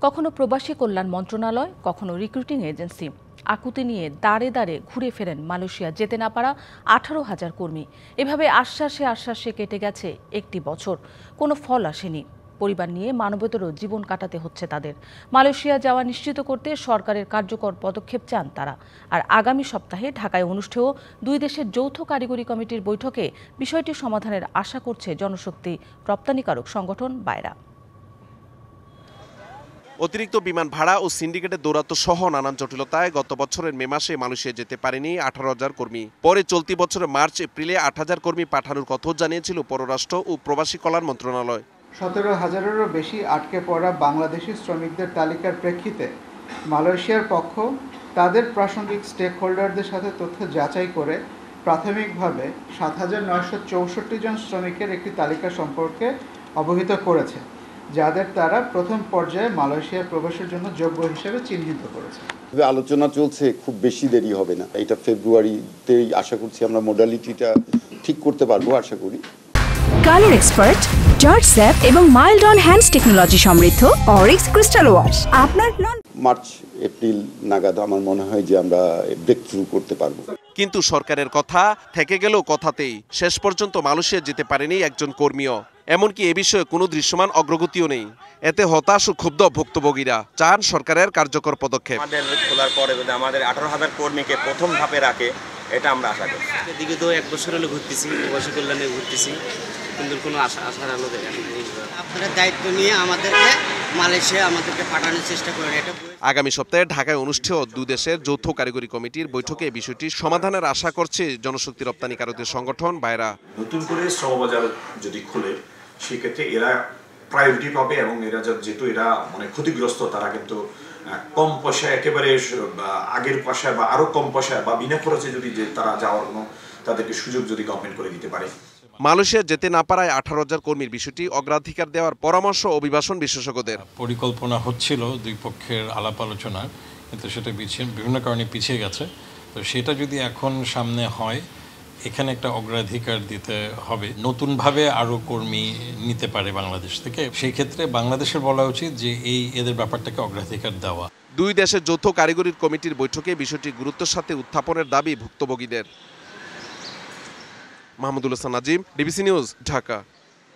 কখনো প্রবাসী কল্যাণ মন্ত্রণালয়, কখনো রিক্রুটিং এজেন্সি। আকুতি নিয়ে দাঁড়ে দাঁড়ে ঘুরে ফেরেন মালয়েশিয়া যেতে না পারা 18,000 কর্মী। এভাবে আশ্বাসে আশ্বাসে কেটে গেছে একটি বছর, কোনো ফল আসেনি। পরিবার নিয়ে মানবেতর জীবন কাটাতে হচ্ছে তাদের। মালয়েশিয়া যাওয়া নিশ্চিত করতে সরকারের কার্যকর পদক্ষেপ চান তারা। আর আগামী সপ্তাহে ঢাকায় অনুষ্ঠেয় দুই দেশের যৌথ কারিগরি কমিটির বৈঠকে বিষয়টি সমাধানের আশা করছে জনশক্তি রপ্তানিকারক সংগঠন বায়রা। অতিরিক্ত বিমান ভাড়া ও সিন্ডিকেটের দৌরাত্ম্য সহ নানান জটিলতায় গত বছরের মে মাসে মালয়েশিয়া যেতে পারেনি 18,000 কর্মী। পরে চলতি বছরের মার্চ এপ্রিলে 8,000 কর্মী পাঠানোর কথাও জানিয়েছিল পররাষ্ট্র ও প্রবাসী কল্যাণ মন্ত্রণালয়। 17,000-এরও বেশি আটকে পড়া বাংলাদেশি শ্রমিকদের তালিকার প্রেক্ষিতে মালয়েশিয়ার পক্ষ তাদের প্রাসঙ্গিক স্টেক হোল্ডারদের সাথে তথ্য যাচাই করে প্রাথমিকভাবে 7,964 জন শ্রমিকের একটি তালিকা সম্পর্কে অবহিত করেছে, যাদের তারা প্রথম পর্যায়ে মালয়েশিয়া প্রবেশের জন্য যোগ্য হিসেবে চিহ্নিত করেছে। আলোচনা চলছে, খুব বেশি দেরি হবে না। এটা ফেব্রুয়ারিতেই আশা করছি আমরা মডালিটিটা ঠিক করতে পারবো, আশা করি। কালার এক্সপার্ট, জর্জ স্যাপ এবং মাইল্ড অন হ্যান্ডস টেকনোলজি সমৃদ্ধ অরিক্স ক্রিস্টাল ওয়াশ আপনার মার্চ এপ্রিল নাগাদ আমার মনে হয় যে আমরা ব্রেক থ্রু করতে পারবো। কিন্তু সরকারের কথা থেকে গেলেও কথাতেই শেষ পর্যন্ত মালয়েশিয়া যেতে পারেনি একজন কর্মীও। এমনকি এ বিষয়ে কোনো দৃশ্যমান অগ্রগতিও নেই। এতে হতাশ ও ক্ষুব্ধ ভুক্তভোগীরা চান সরকারের কার্যকর পদক্ষেপ। আমাদের খোলার পরে যদি আমাদের 18,000 কর্মীকে প্রথম ধাপে রাখে, এটা আমরা আশা করি। এদিকে তো 1 বছর হলো ঘুরতেছি, প্রবাসী কল্যাণে ঘুরতেছি, কিন্তু কোনো আশার আলো দেখা নেই। আপনাদের দায়িত্ব নিয়ে আমাদেরকে মালয়েশিয়া আমাদেরকে পাঠানোর চেষ্টা করেন। এটা আগামী সপ্তাহে ঢাকায় অনুষ্ঠেয় দুই দেশের যৌথ কারিগরি কমিটির বৈঠকে বিষয়টি সমাধানের আশা করছে জনশক্তি রপ্তানিকারকদের সংগঠন বায়রা। নতুন করে শ্রমবাজার যদি খোলে, সেক্ষেত্রে এরা প্রায়োরিটি পাবে এবং এরা যেহেতু এরা মানে ক্ষতিগ্রস্ত, তারা কিন্তু কম পয়সায় একেবারে আগের পয়সায় বা আরো কম পয়সায় বা বিনা খরচে যদি তারা যাওয়ার কোনো তাদেরকে সুযোগ যদি গভর্নমেন্ট করে দিতে পারে। মালয়েশিয়া যেতে না পারায় 18,000 কর্মীর বিষয়টি অগ্রাধিকার দেওয়ার পরামর্শ অভিবাসন বিশেষজ্ঞদের। পরিকল্পনা হচ্ছিল দুই পক্ষের আলাপ আলোচনা, কিন্তু সেটা বিভিন্ন কারণে পিছিয়ে গেছে। তো সেটা যদি এখন সামনে হয়, এখানে একটা অগ্রাধিকার দিতে হবে। নতুনভাবে আরও কর্মী নিতে পারে বাংলাদেশ থেকে, সেই ক্ষেত্রে বাংলাদেশের বলা উচিত যে এদের ব্যাপারটাকে অগ্রাধিকার দেওয়া। দুই দেশের যৌথ কারিগরি কমিটির বৈঠকে বিষয়টি গুরুত্বের সাথে উত্থাপনের দাবি ভুক্তভোগীদের। Mahmudul Hasan Nazim, DBC news, Dhaka.